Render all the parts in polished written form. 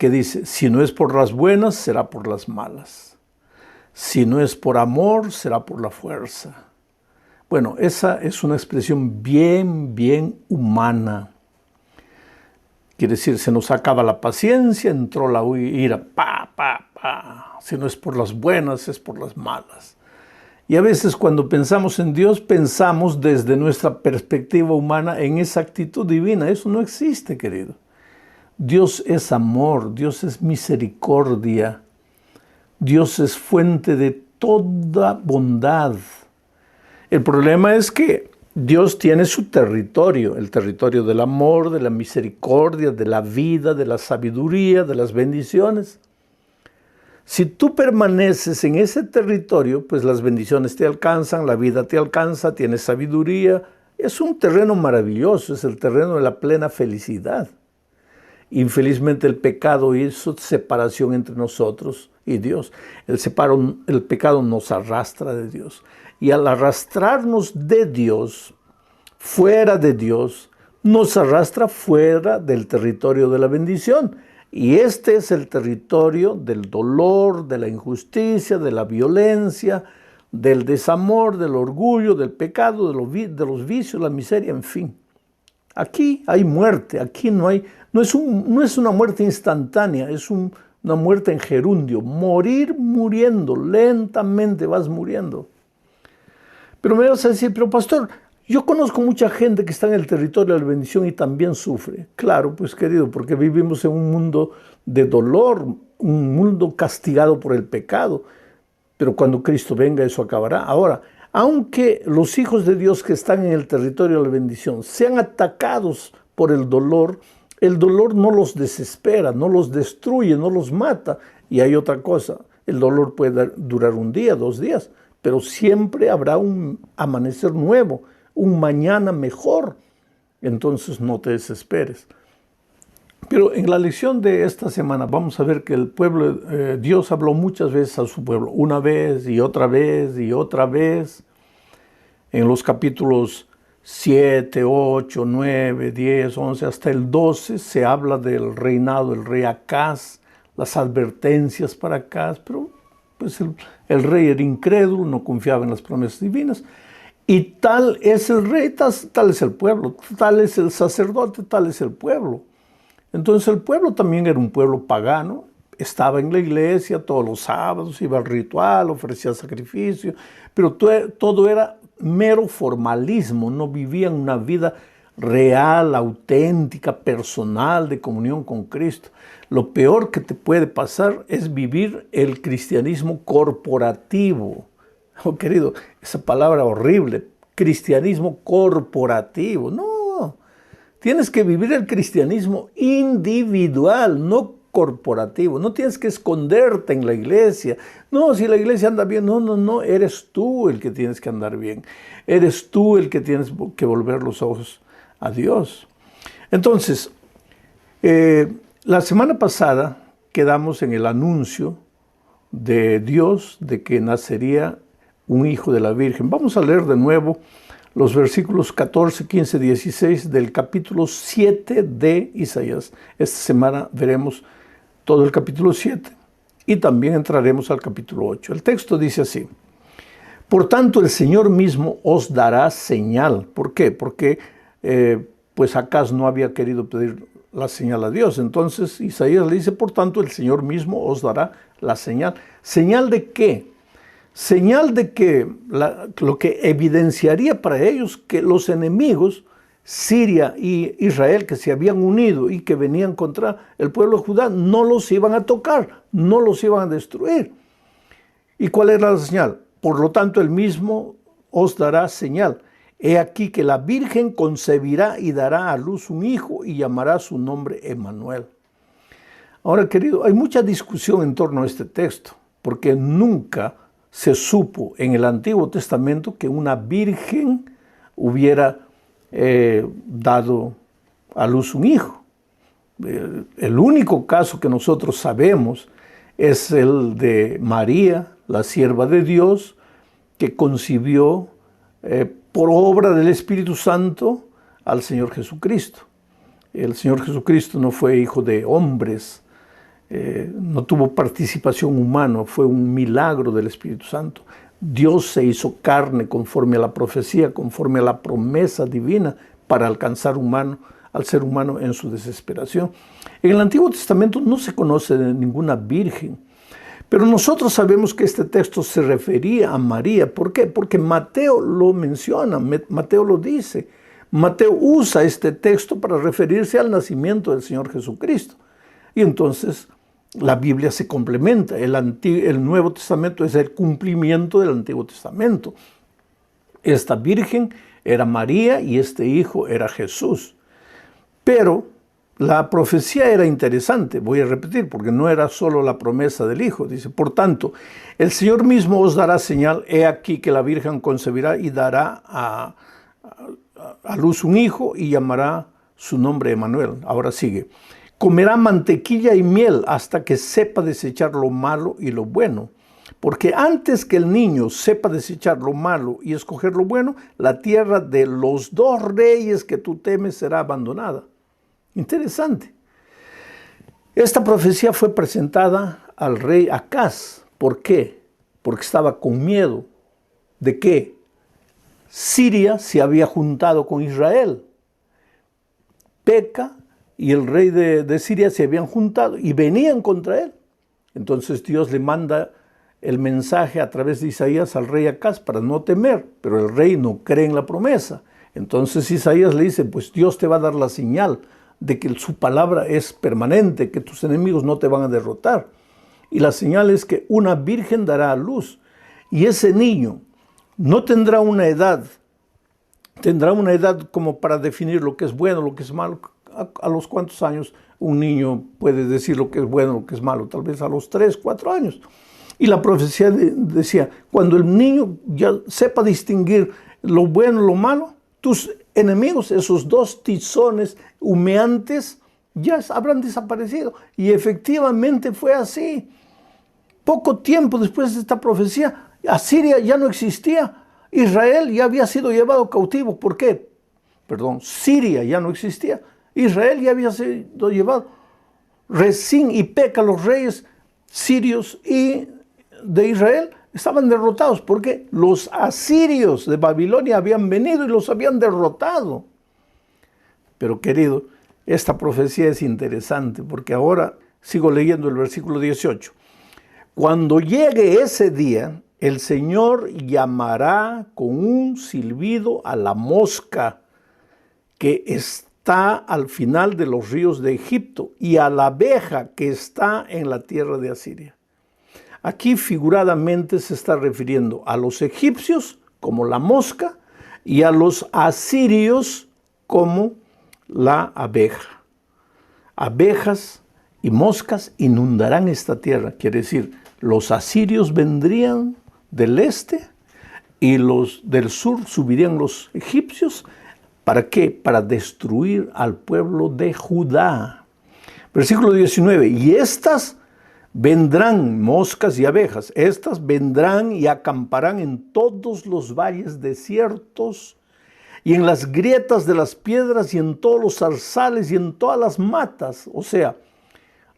que dice, si no es por las buenas, será por las malas. Si no es por amor, será por la fuerza. Bueno, esa es una expresión bien humana. Quiere decir, se nos acaba la paciencia, entró la ira, Si no es por las buenas, es por las malas. Y a veces cuando pensamos en Dios, pensamos desde nuestra perspectiva humana en esa actitud divina. Eso no existe, querido. Dios es amor, Dios es misericordia, Dios es fuente de toda bondad. El problema es que Dios tiene su territorio, el territorio del amor, de la misericordia, de la vida, de la sabiduría, de las bendiciones. Si tú permaneces en ese territorio, pues las bendiciones te alcanzan, la vida te alcanza, tienes sabiduría. Es un terreno maravilloso, es el terreno de la plena felicidad. Infelizmente el pecado hizo separación entre nosotros y Dios. El pecado nos arrastra de Dios. Y al arrastrarnos de Dios, fuera de Dios, nos arrastra fuera del territorio de la bendición. Y este es el territorio del dolor, de la injusticia, de la violencia, del desamor, del orgullo, del pecado, de los vicios, la miseria, en fin. Aquí hay muerte, aquí no es una muerte instantánea, es una muerte en gerundio, morir muriendo, lentamente vas muriendo. Pero me vas a decir, pero pastor, yo conozco mucha gente que está en el territorio de la bendición y también sufre. Claro, pues querido, porque vivimos en un mundo de dolor, un mundo castigado por el pecado. Pero cuando Cristo venga eso acabará. Ahora, aunque los hijos de Dios que están en el territorio de la bendición sean atacados por el dolor no los desespera, no los destruye, no los mata. Y hay otra cosa, el dolor puede durar un día, 2 días, pero siempre habrá un amanecer nuevo, un mañana mejor. Entonces no te desesperes. Pero en la lección de esta semana vamos a ver que el pueblo, Dios habló muchas veces a su pueblo, una vez y otra vez y otra vez. En los capítulos 7, 8, 9, 10, 11, hasta el 12 se habla del reinado del rey Acaz, las advertencias para Acaz, pero pues el rey era incrédulo, no confiaba en las promesas divinas. Y tal es el rey, tal es el pueblo, tal es el sacerdote, tal es el pueblo. Entonces el pueblo también era un pueblo pagano, estaba en la iglesia todos los sábados, iba al ritual, ofrecía sacrificio, pero todo era mero formalismo, no vivían una vida real, auténtica, personal, de comunión con Cristo. Lo peor que te puede pasar es vivir el cristianismo corporativo. Oh, querido, esa palabra horrible, cristianismo corporativo, no. Tienes que vivir el cristianismo individual, no corporativo. No tienes que esconderte en la iglesia. No, si la iglesia anda bien, no. Eres tú el que tienes que andar bien. Eres tú el que tienes que volver los ojos a Dios. Entonces, la semana pasada quedamos en el anuncio de Dios de que nacería un hijo de la Virgen. Vamos a leer de nuevo los versículos 14, 15, 16 del capítulo 7 de Isaías. Esta semana veremos todo el capítulo 7 y también entraremos al capítulo 8. El texto dice así: por tanto, el Señor mismo os dará señal. ¿Por qué? Porque pues Acaz no había querido pedir la señal a Dios. Entonces Isaías le dice, por tanto, el Señor mismo os dará la señal. ¿Señal de qué? Señal de que lo que evidenciaría para ellos que los enemigos, Siria y Israel, que se habían unido y que venían contra el pueblo de Judá, no los iban a tocar, no los iban a destruir. ¿Y cuál era la señal? Por lo tanto, él mismo os dará señal. He aquí que la Virgen concebirá y dará a luz un hijo y llamará su nombre Emmanuel. Ahora, querido, hay mucha discusión en torno a este texto, porque nunca se supo en el Antiguo Testamento que una virgen hubiera dado a luz un hijo. El único caso que nosotros sabemos es el de María, la sierva de Dios, que concibió por obra del Espíritu Santo al Señor Jesucristo. El Señor Jesucristo no fue hijo de hombres, no tuvo participación humana, fue un milagro del Espíritu Santo. Dios se hizo carne conforme a la profecía, conforme a la promesa divina para alcanzar al ser humano en su desesperación. En el Antiguo Testamento no se conoce de ninguna virgen, pero nosotros sabemos que este texto se refería a María. ¿Por qué? Porque Mateo lo menciona, Mateo lo dice. Mateo usa este texto para referirse al nacimiento del Señor Jesucristo. Y entonces la Biblia se complementa. El Nuevo Testamento es el cumplimiento del Antiguo Testamento. Esta virgen era María y este hijo era Jesús. Pero la profecía era interesante, voy a repetir, porque no era solo la promesa del hijo. Dice, por tanto, el Señor mismo os dará señal, he aquí que la Virgen concebirá y dará a luz un hijo y llamará su nombre Emmanuel. Ahora sigue. Comerá mantequilla y miel hasta que sepa desechar lo malo y lo bueno. Porque antes que el niño sepa desechar lo malo y escoger lo bueno, la tierra de los dos reyes que tú temes será abandonada. Interesante. Esta profecía fue presentada al rey Acaz. ¿Por qué? Porque estaba con miedo de que Siria se había juntado con Israel. Peca y el rey de Siria se habían juntado y venían contra él. Entonces Dios le manda el mensaje a través de Isaías al rey Acaz para no temer, pero el rey no cree en la promesa. Entonces Isaías le dice, pues Dios te va a dar la señal de que su palabra es permanente, que tus enemigos no te van a derrotar. Y la señal es que una virgen dará a luz. Y ese niño no tendrá una edad como para definir lo que es bueno, lo que es malo. ¿A los cuántos años un niño puede decir lo que es bueno, lo que es malo? Tal vez a los 3, 4 años. Y la profecía decía, cuando el niño ya sepa distinguir lo bueno y lo malo, tus enemigos, esos dos tizones humeantes, ya habrán desaparecido. Y efectivamente fue así. Poco tiempo después de esta profecía, Asiria ya no existía. Israel ya había sido llevado cautivo. ¿Por qué? Siria ya no existía. Israel ya había sido llevado. Rezín y Peca, los reyes sirios y de Israel, estaban derrotados porque los asirios de Babilonia habían venido y los habían derrotado. Pero querido, esta profecía es interesante porque ahora sigo leyendo el versículo 18. Cuando llegue ese día, el Señor llamará con un silbido a la mosca que está al final de los ríos de Egipto y a la abeja que está en la tierra de Asiria. Aquí figuradamente se está refiriendo a los egipcios como la mosca y a los asirios como la abeja. Abejas y moscas inundarán esta tierra. Quiere decir, los asirios vendrían del este y los del sur subirían los egipcios. ¿Para qué? Para destruir al pueblo de Judá. Versículo 19. Y estas vendrán, moscas y abejas, estas vendrán y acamparán en todos los valles desiertos y en las grietas de las piedras y en todos los zarzales y en todas las matas. O sea,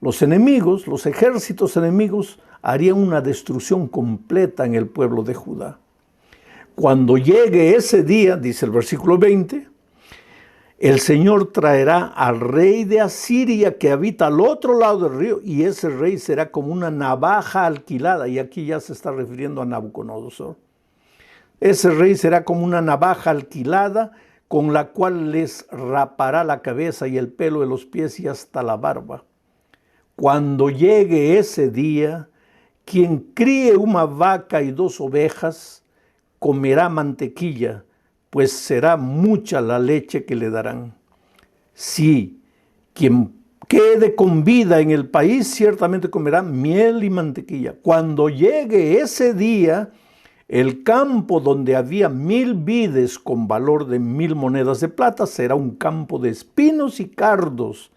los enemigos, los ejércitos enemigos harían una destrucción completa en el pueblo de Judá. Cuando llegue ese día, dice el versículo 20, el Señor traerá al rey de Asiria que habita al otro lado del río y ese rey será como una navaja alquilada. Y aquí ya se está refiriendo a Nabucodonosor. Ese rey será como una navaja alquilada con la cual les rapará la cabeza y el pelo de los pies y hasta la barba. Cuando llegue ese día, quien críe una vaca y 2 ovejas comerá mantequilla, pues será mucha la leche que le darán. Sí, quien quede con vida en el país ciertamente comerá miel y mantequilla. Cuando llegue ese día, el campo donde había 1000 vides con valor de 1000 monedas de plata será un campo de espinos y cardos.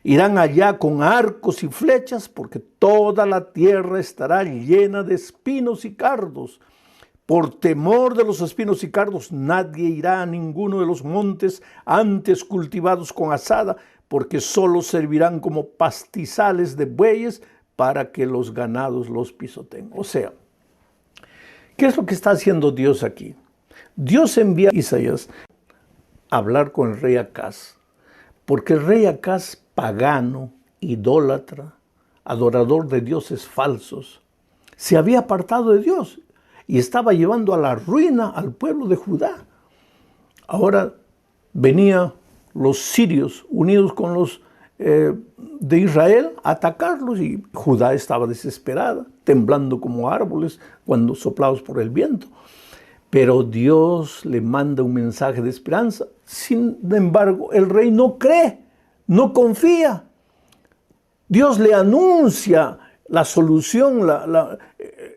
Irán allá con arcos y flechas porque toda la tierra estará llena de espinos y cardos. Por temor de los espinos y cardos, nadie irá a ninguno de los montes antes cultivados con azada, porque solo servirán como pastizales de bueyes para que los ganados los pisoteen. O sea, ¿qué es lo que está haciendo Dios aquí? Dios envía a Isaías a hablar con el rey Acaz, porque el rey Acaz, pagano, idólatra, adorador de dioses falsos, se había apartado de Dios y estaba llevando a la ruina al pueblo de Judá. Ahora venían los sirios unidos con los de Israel a atacarlos y Judá estaba desesperada, temblando como árboles cuando soplados por el viento. Pero Dios le manda un mensaje de esperanza. Sin embargo, el rey no cree, no confía. Dios le anuncia la solución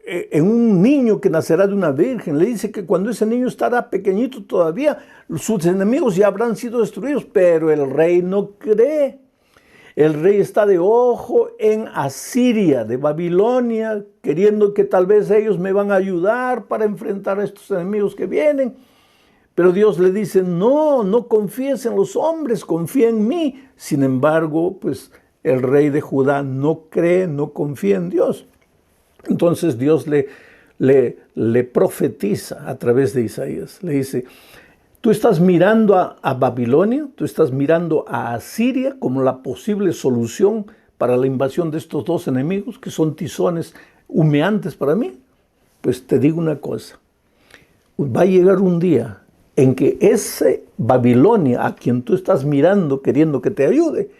en un niño que nacerá de una virgen. Le dice que cuando ese niño estará pequeñito todavía, sus enemigos ya habrán sido destruidos, pero el rey no cree. El rey está de ojo en Asiria, de Babilonia, queriendo que tal vez ellos me van a ayudar para enfrentar a estos enemigos que vienen. Pero Dios le dice, no confíes en los hombres, confía en mí. Sin embargo, pues el rey de Judá no cree, no confía en Dios. Entonces Dios le profetiza a través de Isaías. Le dice, tú estás mirando a Babilonia, tú estás mirando a Asiria como la posible solución para la invasión de estos dos enemigos que son tizones humeantes para mí. Pues te digo una cosa, va a llegar un día en que ese Babilonia a quien tú estás mirando queriendo que te ayude,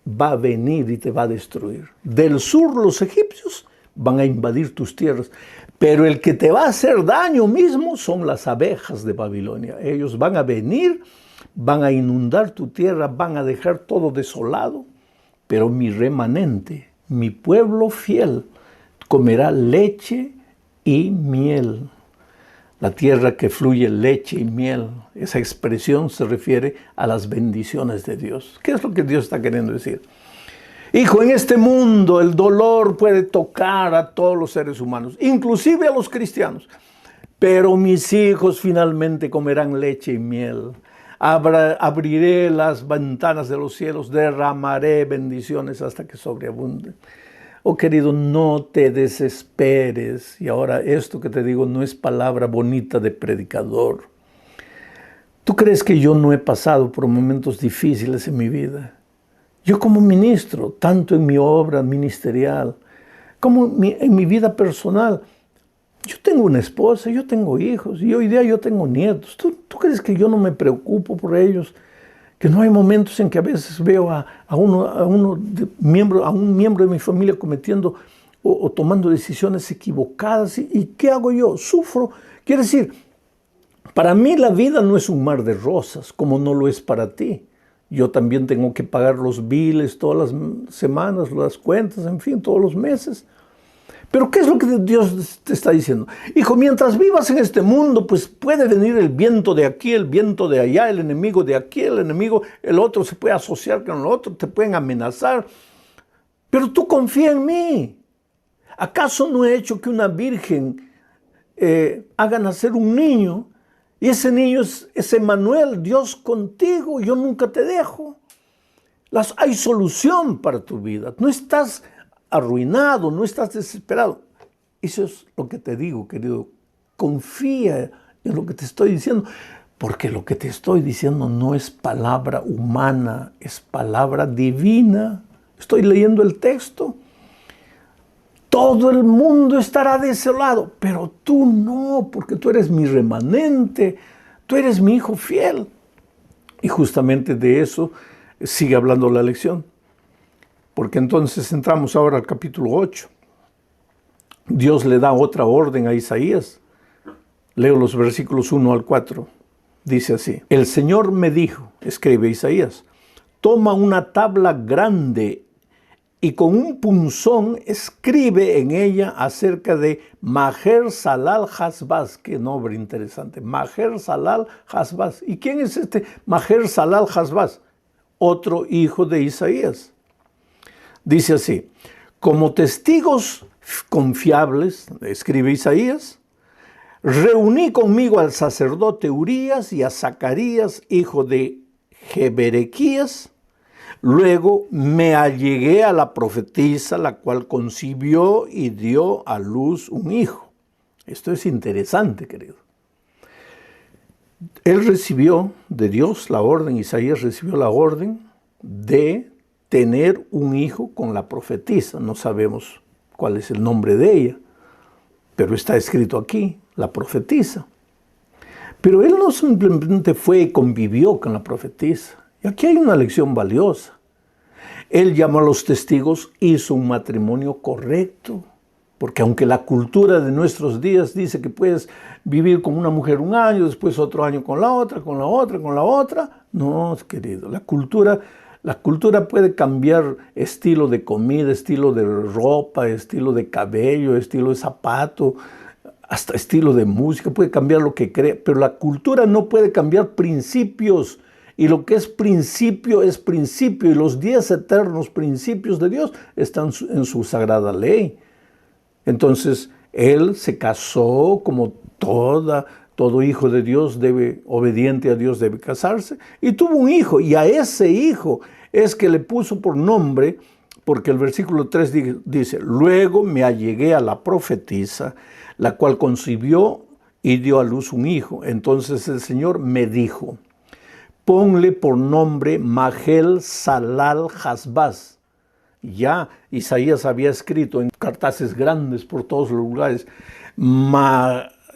va a venir y te va a destruir. Del sur los egipcios van a invadir tus tierras, pero el que te va a hacer daño mismo son las abejas de Babilonia. Ellos van a venir, van a inundar tu tierra, van a dejar todo desolado, pero mi remanente, mi pueblo fiel, comerá leche y miel. La tierra que fluye leche y miel, esa expresión se refiere a las bendiciones de Dios. ¿Qué es lo que Dios está queriendo decir? Hijo, en este mundo el dolor puede tocar a todos los seres humanos, inclusive a los cristianos. Pero mis hijos finalmente comerán leche y miel. Abriré las ventanas de los cielos, derramaré bendiciones hasta que sobreabunden. Oh querido, no te desesperes. Y ahora esto que te digo no es palabra bonita de predicador. ¿Tú crees que yo no he pasado por momentos difíciles en mi vida? Yo como ministro, tanto en mi obra ministerial como en mi vida personal, yo tengo una esposa, yo tengo hijos y hoy día yo tengo nietos. ¿Tú crees que yo no me preocupo por ellos? Que no hay momentos en que a veces veo a un miembro de mi familia cometiendo o tomando decisiones equivocadas. ¿Y qué hago yo? Sufro. Quiere decir, para mí la vida no es un mar de rosas, como no lo es para ti. Yo también tengo que pagar los biles todas las semanas, las cuentas, en fin, todos los meses. Pero ¿qué es lo que Dios te está diciendo? Hijo, mientras vivas en este mundo, pues puede venir el viento de aquí, el viento de allá, el enemigo de aquí, el enemigo, el otro se puede asociar con el otro, te pueden amenazar. Pero tú confía en mí. ¿Acaso no he hecho que una virgen haga nacer un niño? Y ese niño es Emmanuel, Dios contigo, yo nunca te dejo. Hay solución para tu vida, no estás arruinado, no estás desesperado. Eso es lo que te digo, querido. Confía en lo que te estoy diciendo, porque lo que te estoy diciendo no es palabra humana, es palabra divina. Estoy leyendo el texto. Todo el mundo estará desolado, pero tú no, porque tú eres mi remanente, tú eres mi hijo fiel. Y justamente de eso sigue hablando la lección. Porque entonces entramos ahora al capítulo 8. Dios le da otra orden a Isaías. Leo los versículos 1 al 4. Dice así: el Señor me dijo, escribe Isaías, toma una tabla grande y con un punzón escribe en ella acerca de Maher-Salal-Hasbaz. Qué nombre interesante, Maher-Salal-Hasbaz. ¿Y quién es este Maher-Salal-Hasbaz? Otro hijo de Isaías. Dice así: como testigos confiables, escribe Isaías, reuní conmigo al sacerdote Urías y a Zacarías, hijo de Jeberequías, Luego me allegué a la profetisa, la cual concibió y dio a luz un hijo. Esto es interesante, querido. Él recibió de Dios la orden, Isaías recibió la orden de tener un hijo con la profetisa. No sabemos cuál es el nombre de ella, pero está escrito aquí, la profetisa. Pero él no simplemente fue y convivió con la profetisa. Y aquí hay una lección valiosa. Él llamó a los testigos, hizo un matrimonio correcto. Porque aunque la cultura de nuestros días dice que puedes vivir con una mujer un año, después otro año con la otra, con la otra, con la otra. No, querido, la cultura puede cambiar estilo de comida, estilo de ropa, estilo de cabello, estilo de zapato, hasta estilo de música, puede cambiar lo que cree, pero la cultura no puede cambiar principios. Y lo que es principio, y los 10 eternos principios de Dios están en su sagrada ley. Entonces, él se casó como todo hijo de Dios obediente a Dios debe casarse, y tuvo un hijo, y a ese hijo es que le puso por nombre, porque el versículo 3 dice, luego me allegué a la profetisa, la cual concibió y dio a luz un hijo. Entonces el Señor me dijo, ponle por nombre Maher-Shalal-Hash-Baz. Ya Isaías había escrito en cartaces grandes por todos los lugares,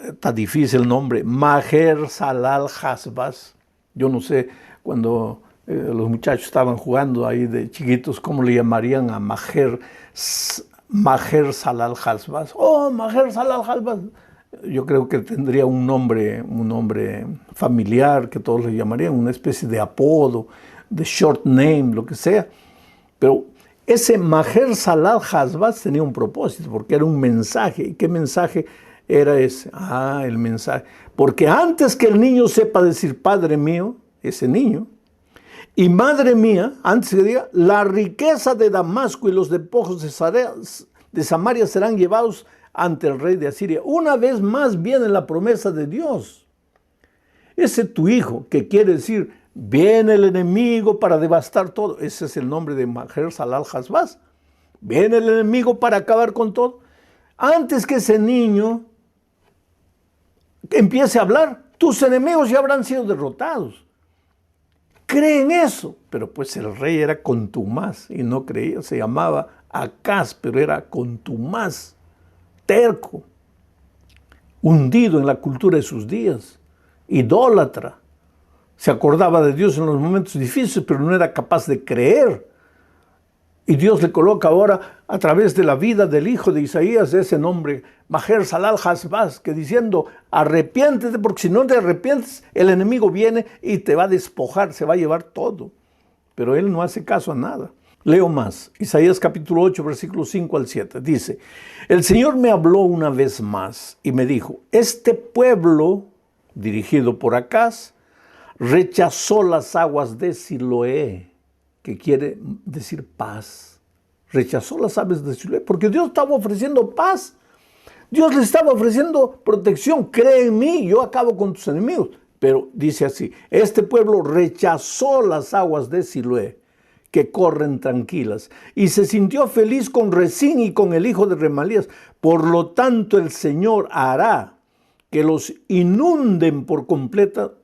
está difícil el nombre, Maher-Shalal-Hash-Baz. Yo no sé, cuando los muchachos estaban jugando ahí de chiquitos, ¿cómo le llamarían a Maher-Shalal-Hash-Baz? Oh, Maher-Shalal-Hash-Baz. Yo creo que tendría un nombre familiar que todos le llamarían, una especie de apodo, de short name, lo que sea. Pero ese Maher-Shalal-Hash-Baz tenía un propósito, porque era un mensaje. ¿Y qué mensaje era ese? El mensaje. Porque antes que el niño sepa decir Padre mío, ese niño, y Madre mía, antes que diga, la riqueza de Damasco y los despojos de Samaria serán llevados ante el rey de Asiria. Una vez más viene la promesa de Dios. Ese tu hijo, que quiere decir, viene el enemigo para devastar todo. Ese es el nombre de Maher-Shalal-Hash-Baz. Viene el enemigo para acabar con todo. Antes que ese niño empiece a hablar, tus enemigos ya habrán sido derrotados. Cree en eso. Pero pues el rey era contumaz y no creía. Se llamaba Acaz, pero era contumaz, terco, hundido en la cultura de sus días, idólatra. Se acordaba de Dios en los momentos difíciles, pero no era capaz de creer. Y Dios le coloca ahora, a través de la vida del hijo de Isaías, ese nombre, Maher-Shalal-Hash-Baz, que diciendo, arrepiéntete, porque si no te arrepientes, el enemigo viene y te va a despojar, se va a llevar todo. Pero él no hace caso a nada. Leo más, Isaías capítulo 8, versículos 5 al 7, dice, el Señor me habló una vez más y me dijo, este pueblo, dirigido por Acaz, rechazó las aguas de Siloé, que quiere decir paz. Rechazó las aguas de Siloé, porque Dios estaba ofreciendo paz. Dios le estaba ofreciendo protección. Cree en mí, yo acabo con tus enemigos. Pero dice así, este pueblo rechazó las aguas de Siloé, que corren tranquilas, y se sintió feliz con Rezín y con el hijo de Remalías. Por lo tanto, el Señor hará que los inunden por completo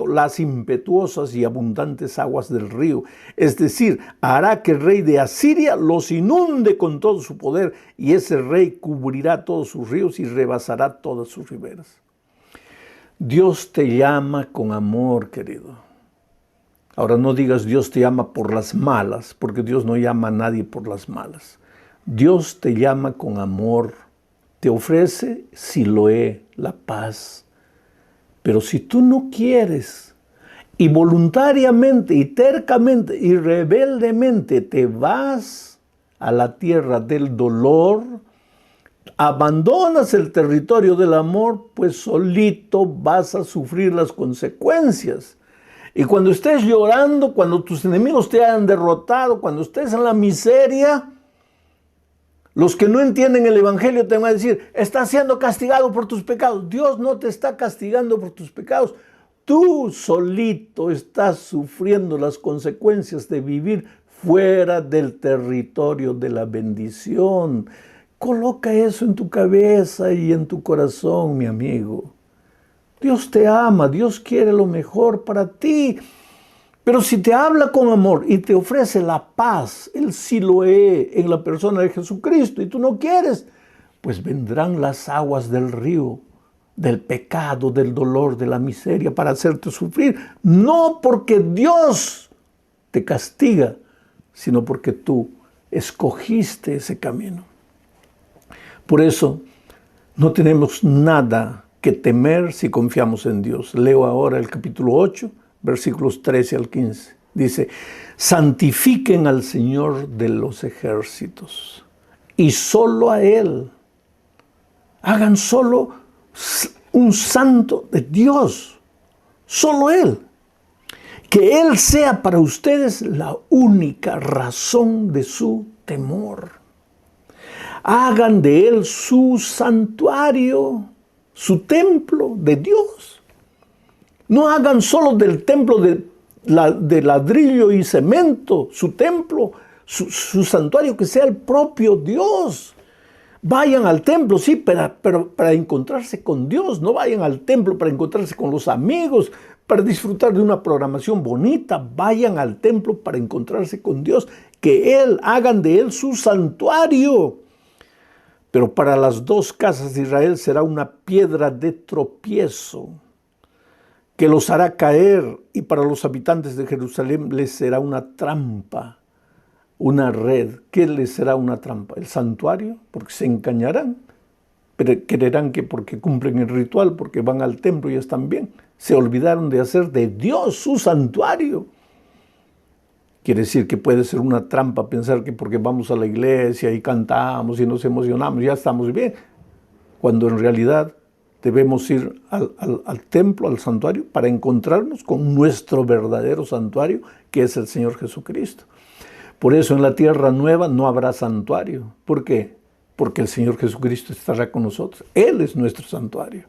las impetuosas y abundantes aguas del río. Es decir, hará que el rey de Asiria los inunde con todo su poder, y ese rey cubrirá todos sus ríos y rebasará todas sus riberas. Dios te llama con amor, querido. Ahora no digas Dios te llama por las malas, porque Dios no llama a nadie por las malas. Dios te llama con amor, te ofrece Siloé, la paz. Pero si tú no quieres, y voluntariamente, y tercamente, y rebeldemente te vas a la tierra del dolor, abandonas el territorio del amor, pues solito vas a sufrir las consecuencias. Y cuando estés llorando, cuando tus enemigos te hayan derrotado, cuando estés en la miseria, los que no entienden el evangelio te van a decir, estás siendo castigado por tus pecados. Dios no te está castigando por tus pecados. tú solito estás sufriendo las consecuencias de vivir fuera del territorio de la bendición. Coloca eso en tu cabeza y en tu corazón, mi amigo. Dios te ama, Dios quiere lo mejor para ti. Pero si te habla con amor y te ofrece la paz, el Siloé en la persona de Jesucristo, y tú no quieres, pues vendrán las aguas del río, del pecado, del dolor, de la miseria, para hacerte sufrir. No porque Dios te castiga, sino porque tú escogiste ese camino. Por eso no tenemos nada que temer si confiamos en Dios. Leo ahora el capítulo 8, versículos 13 al 15. Dice, santifiquen al Señor de los ejércitos y solo a Él. Hagan solo un santo de Dios, solo Él. Que Él sea para ustedes la única razón de su temor. Hagan de Él su santuario, su templo de Dios. No hagan solo del templo de ladrillo y cemento, su templo, su santuario, que sea el propio Dios. Vayan al templo, sí, pero para encontrarse con Dios. No vayan al templo para encontrarse con los amigos, para disfrutar de una programación bonita. Vayan al templo para encontrarse con Dios. Que hagan de Él su santuario. Pero para las dos casas de Israel será una piedra de tropiezo que los hará caer, y para los habitantes de Jerusalén les será una trampa, una red. ¿Qué les será una trampa? El santuario, porque se engañarán, pero creerán que porque cumplen el ritual, porque van al templo y están bien, se olvidaron de hacer de Dios su santuario. Quiere decir que puede ser una trampa pensar que porque vamos a la iglesia y cantamos y nos emocionamos, ya estamos bien, cuando en realidad debemos ir al templo, al santuario, para encontrarnos con nuestro verdadero santuario, que es el Señor Jesucristo. Por eso en la tierra nueva no habrá santuario. ¿Por qué? Porque el Señor Jesucristo estará con nosotros. Él es nuestro santuario.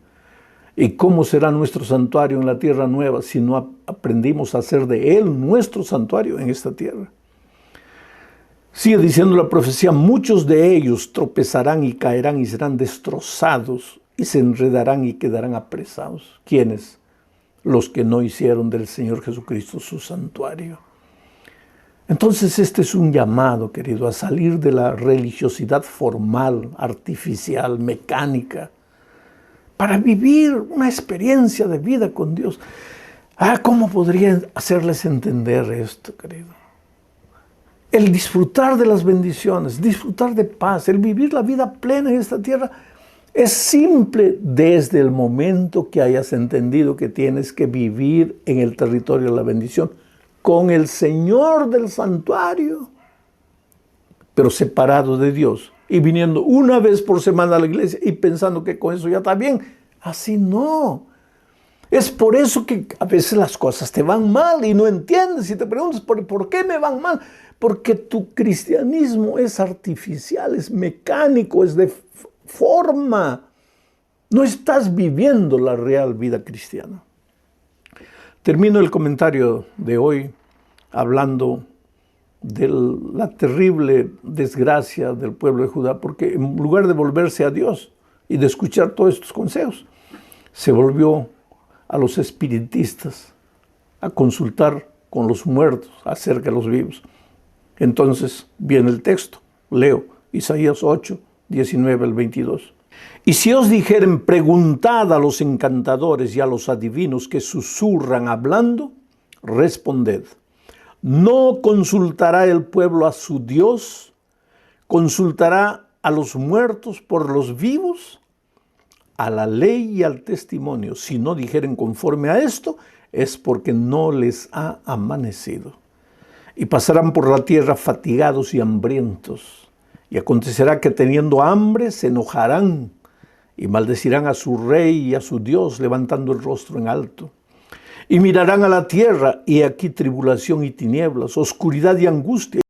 ¿Y cómo será nuestro santuario en la tierra nueva si no aprendimos a hacer de Él nuestro santuario en esta tierra? Sigue diciendo la profecía, muchos de ellos tropezarán y caerán y serán destrozados y se enredarán y quedarán apresados. ¿Quiénes? Los que no hicieron del Señor Jesucristo su santuario. Entonces este es un llamado, querido, a salir de la religiosidad formal, artificial, mecánica, para vivir una experiencia de vida con Dios. ¿Cómo podría hacerles entender esto, querido? El disfrutar de las bendiciones, disfrutar de paz, el vivir la vida plena en esta tierra, es simple desde el momento que hayas entendido que tienes que vivir en el territorio de la bendición con el Señor del santuario, pero separado de Dios y viniendo una vez por semana a la iglesia y pensando que con eso ya está bien. Así no. Es por eso que a veces las cosas te van mal y no entiendes y te preguntas, ¿por qué me van mal? Porque tu cristianismo es artificial, es mecánico, es de forma. No estás viviendo la real vida cristiana. Termino el comentario de hoy hablando de la terrible desgracia del pueblo de Judá, porque en lugar de volverse a Dios y de escuchar todos estos consejos, se volvió a los espiritistas a consultar con los muertos acerca de los vivos. Entonces viene el texto, leo Isaías 8, 19 al 22. Y si os dijeren, preguntad a los encantadores y a los adivinos que susurran hablando, responded, ¿no consultará el pueblo a su Dios? ¿Consultará a los muertos por los vivos? A la ley y al testimonio, si no dijeren conforme a esto, es porque no les ha amanecido. Y pasarán por la tierra fatigados y hambrientos. Y acontecerá que teniendo hambre se enojarán y maldecirán a su rey y a su Dios, levantando el rostro en alto. Y mirarán a la tierra, y aquí tribulación y tinieblas, oscuridad y angustia.